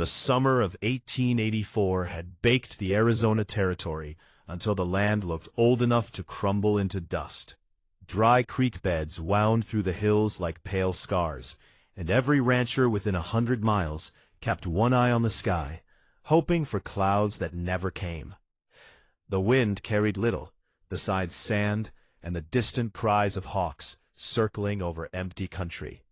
The summer of 1884 had baked the Arizona territory until the land looked old enough to crumble into dust. Dry creek beds wound through the hills like pale scars, and every rancher within 100 miles kept one eye on the sky, hoping for clouds that never came. The wind carried little, besides sand and the distant cries of hawks circling over empty country.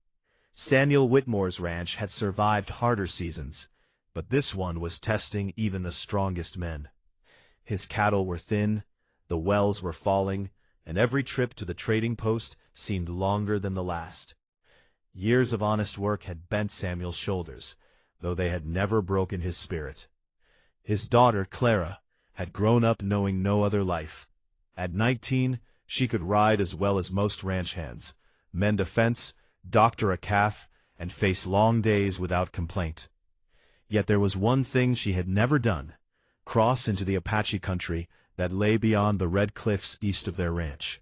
Samuel Whitmore's ranch had survived harder seasons, but this one was testing even the strongest men. His cattle were thin, the wells were falling, and every trip to the trading post seemed longer than the last. Years of honest work had bent Samuel's shoulders, though they had never broken his spirit. His daughter, Clara, had grown up knowing no other life. At 19, she could ride as well as most ranch hands, mend a fence, doctor a calf, and face long days without complaint. Yet there was one thing she had never done: cross into the Apache country that lay beyond the red cliffs east of their ranch.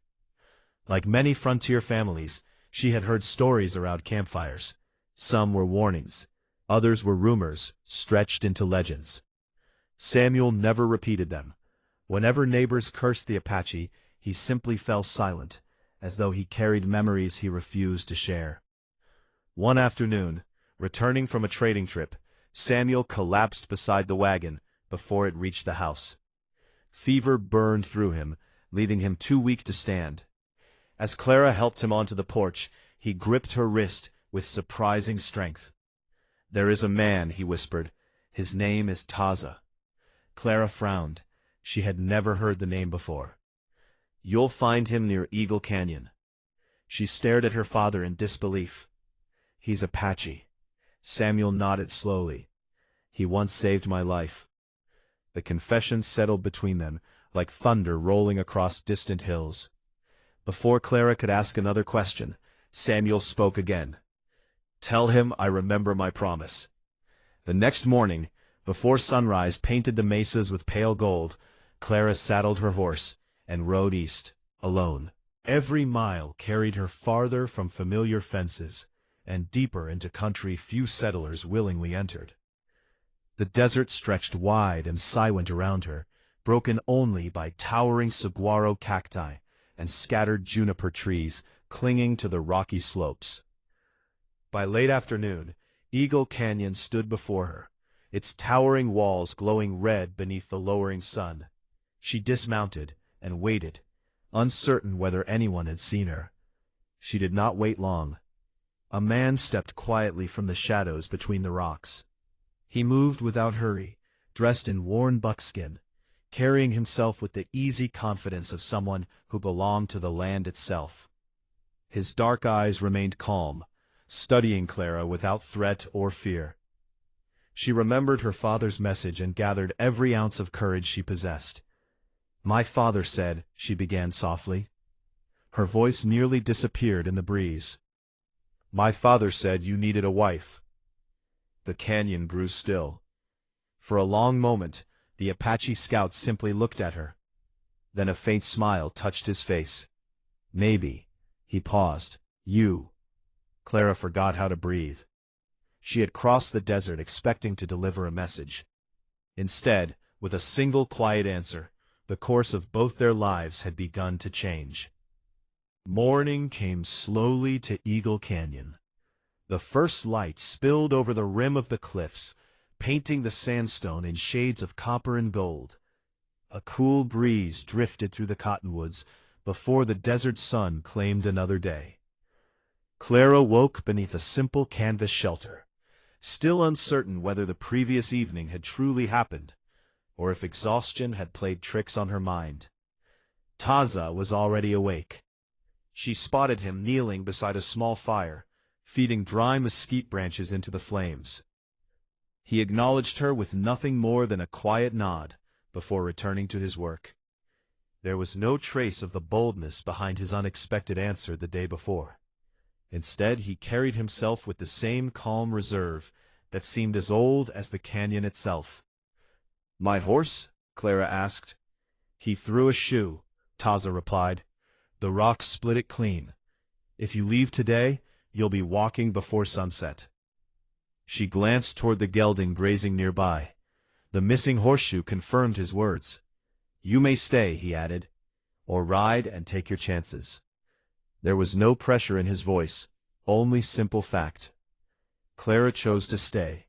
Like many frontier families, she had heard stories around campfires. Some were warnings, others were rumors stretched into legends. Samuel never repeated them. Whenever neighbors cursed the Apache, he simply fell silent, as though he carried memories he refused to share. One afternoon, returning from a trading trip, Samuel collapsed beside the wagon before it reached the house. Fever burned through him, leaving him too weak to stand. As Clara helped him onto the porch, he gripped her wrist with surprising strength. "There is a man," he whispered. "His name is Taza." Clara frowned. She had never heard the name before. "You'll find him near Eagle Canyon." She stared at her father in disbelief. "He's Apache." Samuel nodded slowly. "He once saved my life." The confession settled between them, like thunder rolling across distant hills. Before Clara could ask another question, Samuel spoke again. "Tell him I remember my promise." The next morning, before sunrise painted the mesas with pale gold, Clara saddled her horse and rode east, alone. Every mile carried her farther from familiar fences and deeper into country few settlers willingly entered. The desert stretched wide and silent around her, broken only by towering saguaro cacti and scattered juniper trees clinging to the rocky slopes. By late afternoon, Eagle Canyon stood before her, its towering walls glowing red beneath the lowering sun. She dismounted and waited, uncertain whether anyone had seen her. She did not wait long. A man stepped quietly from the shadows between the rocks. He moved without hurry, dressed in worn buckskin, carrying himself with the easy confidence of someone who belonged to the land itself. His dark eyes remained calm, studying Clara without threat or fear. She remembered her father's message and gathered every ounce of courage she possessed. "My father said," she began softly. Her voice nearly disappeared in the breeze. "My father said you needed a wife." The canyon grew still. For a long moment, the Apache scout simply looked at her. Then a faint smile touched his face. "Maybe." He paused. "You." Clara forgot how to breathe. She had crossed the desert expecting to deliver a message. Instead, with a single quiet answer, the course of both their lives had begun to change. Morning came slowly to Eagle Canyon. The first light spilled over the rim of the cliffs, painting the sandstone in shades of copper and gold. A cool breeze drifted through the cottonwoods before the desert sun claimed another day. Clara woke beneath a simple canvas shelter, still uncertain whether the previous evening had truly happened, or if exhaustion had played tricks on her mind. Taza was already awake. She spotted him kneeling beside a small fire, feeding dry mesquite branches into the flames. He acknowledged her with nothing more than a quiet nod before returning to his work. There was no trace of the boldness behind his unexpected answer the day before. Instead, he carried himself with the same calm reserve that seemed as old as the canyon itself. "My horse?" Clara asked. "He threw a shoe," Taza replied. "The rocks split it clean. If you leave today, you'll be walking before sunset." She glanced toward the gelding grazing nearby. The missing horseshoe confirmed his words. "You may stay," he added, "or ride and take your chances." There was no pressure in his voice, only simple fact. Clara chose to stay.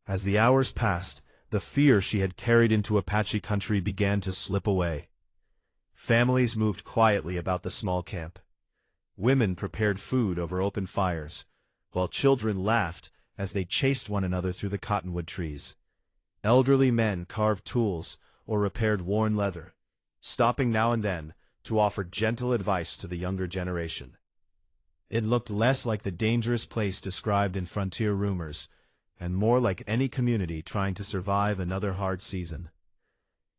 As the hours passed, the fear she had carried into Apache country began to slip away. Families moved quietly about the small camp. Women prepared food over open fires, while children laughed as they chased one another through the cottonwood trees. Elderly men carved tools or repaired worn leather, stopping now and then to offer gentle advice to the younger generation. It looked less like the dangerous place described in frontier rumors, and more like any community trying to survive another hard season.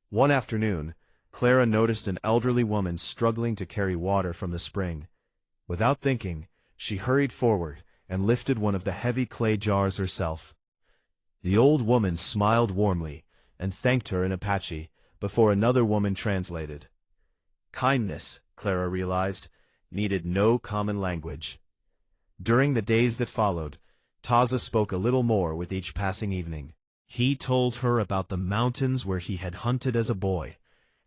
One afternoon, Clara noticed an elderly woman struggling to carry water from the spring. Without thinking, she hurried forward and lifted one of the heavy clay jars herself. The old woman smiled warmly and thanked her in Apache before another woman translated. Kindness, Clara realized, needed no common language. During the days that followed, Taza spoke a little more with each passing evening. He told her about the mountains where he had hunted as a boy,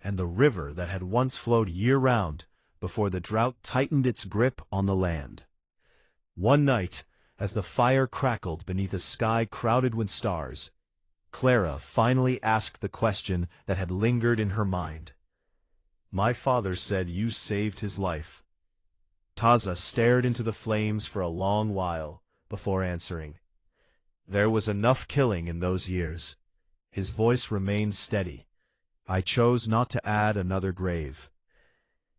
and the river that had once flowed year-round before the drought tightened its grip on the land. One night, as the fire crackled beneath a sky crowded with stars, Clara finally asked the question that had lingered in her mind. "My father said you saved his life." Taza stared into the flames for a long while before answering. "There was enough killing in those years." His voice remained steady. "I chose not to add another grave."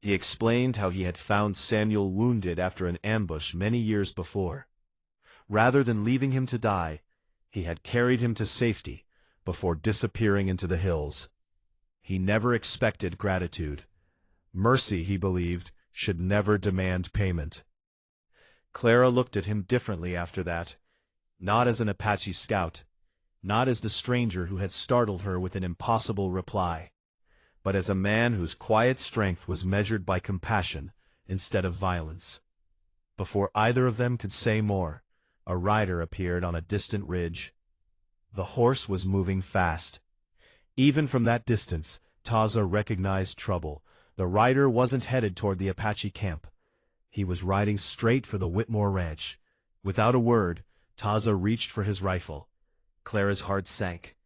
He explained how he had found Samuel wounded after an ambush many years before. Rather than leaving him to die, he had carried him to safety before disappearing into the hills. He never expected gratitude. Mercy, he believed, should never demand payment. Clara looked at him differently after that, not as an Apache scout, not as the stranger who had startled her with an impossible reply, but as a man whose quiet strength was measured by compassion instead of violence. Before either of them could say more, a rider appeared on a distant ridge. The horse was moving fast. Even from that distance, Taza recognized trouble. The rider wasn't headed toward the Apache camp. He was riding straight for the Whitmore Ranch. Without a word, Taza reached for his rifle. Clara's heart sank.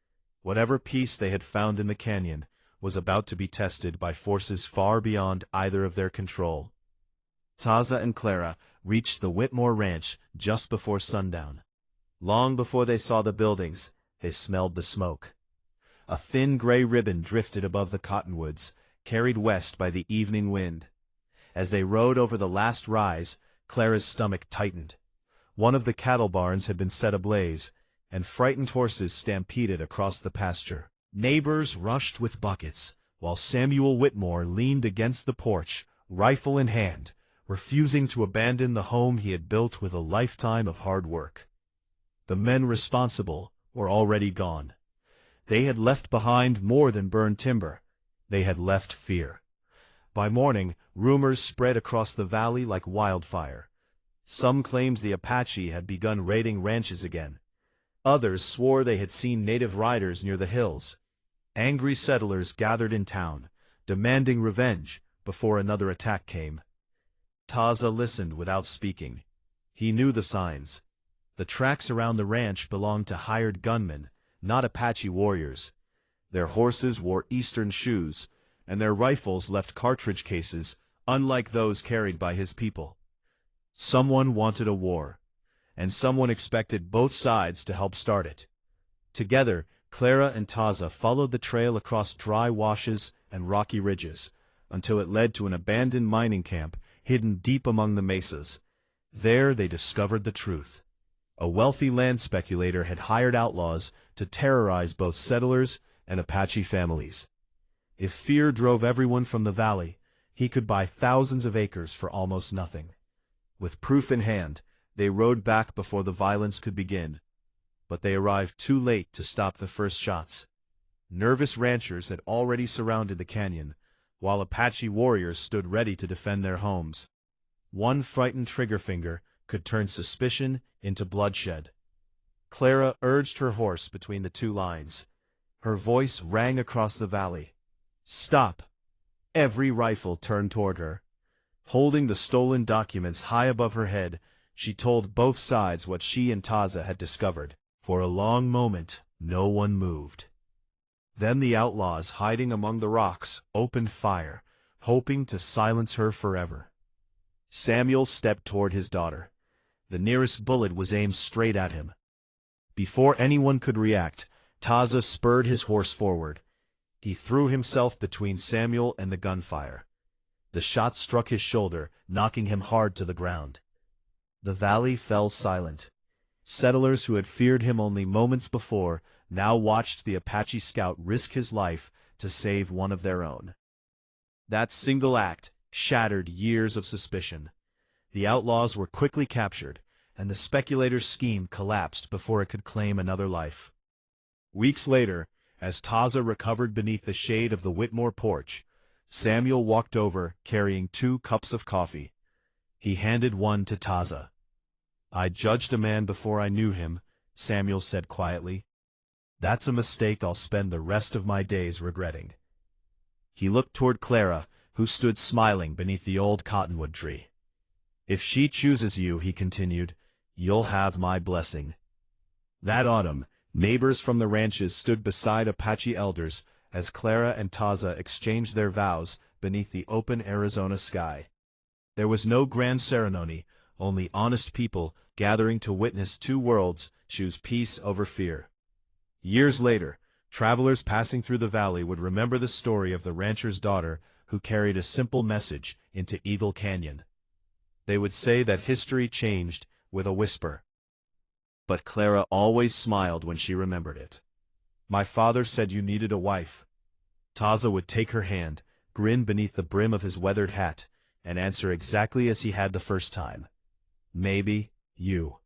Whatever peace they had found in the canyon was about to be tested by forces far beyond either of their control. Taza and Clara reached the Whitmore Ranch just before sundown. Long before they saw the buildings, they smelled the smoke. A thin gray ribbon drifted above the cottonwoods, carried west by the evening wind. As they rode over the last rise, Clara's stomach tightened. One of the cattle barns had been set ablaze, and frightened horses stampeded across the pasture. Neighbors rushed with buckets, while Samuel Whitmore leaned against the porch, rifle in hand, refusing to abandon the home he had built with a lifetime of hard work. The men responsible were already gone. They had left behind more than burned timber. They had left fear. By morning, rumors spread across the valley like wildfire. Some claimed the Apache had begun raiding ranches again. Others swore they had seen native riders near the hills. Angry settlers gathered in town, demanding revenge before another attack came. Taza listened without speaking. He knew the signs. The tracks around the ranch belonged to hired gunmen, not Apache warriors. Their horses wore Eastern shoes, and their rifles left cartridge cases, unlike those carried by his people. Someone wanted a war, and someone expected both sides to help start it. Together, Clara and Taza followed the trail across dry washes and rocky ridges, until it led to an abandoned mining camp hidden deep among the mesas. There they discovered the truth. A wealthy land speculator had hired outlaws to terrorize both settlers and Apache families. If fear drove everyone from the valley, he could buy thousands of acres for almost nothing. With proof in hand, they rode back before the violence could begin. But they arrived too late to stop the first shots. Nervous ranchers had already surrounded the canyon, while Apache warriors stood ready to defend their homes. One frightened trigger finger could turn suspicion into bloodshed. Clara urged her horse between the two lines. Her voice rang across the valley. "Stop!" Every rifle turned toward her. Holding the stolen documents high above her head, she told both sides what she and Taza had discovered. For a long moment, no one moved. Then the outlaws, hiding among the rocks, opened fire, hoping to silence her forever. Samuel stepped toward his daughter. The nearest bullet was aimed straight at him. Before anyone could react, Taza spurred his horse forward. He threw himself between Samuel and the gunfire. The shot struck his shoulder, knocking him hard to the ground. The valley fell silent. Settlers who had feared him only moments before now watched the Apache scout risk his life to save one of their own. That single act shattered years of suspicion. The outlaws were quickly captured, and the speculator's scheme collapsed before it could claim another life. Weeks later, as Taza recovered beneath the shade of the Whitmore porch, Samuel walked over carrying 2 cups of coffee. He handed one to Taza. "I judged a man before I knew him," Samuel said quietly. "That's a mistake I'll spend the rest of my days regretting." He looked toward Clara, who stood smiling beneath the old cottonwood tree. "If she chooses you," he continued, "you'll have my blessing." That autumn, neighbors from the ranches stood beside Apache elders as Clara and Taza exchanged their vows beneath the open Arizona sky. There was no grand ceremony, only honest people gathering to witness 2 worlds choose peace over fear. Years later, travelers passing through the valley would remember the story of the rancher's daughter who carried a simple message into Eagle Canyon. They would say that history changed with a whisper. But Clara always smiled when she remembered it. "My father said you needed a wife." Taza would take her hand, grin beneath the brim of his weathered hat, and answer exactly as he had the first time. "Maybe, you."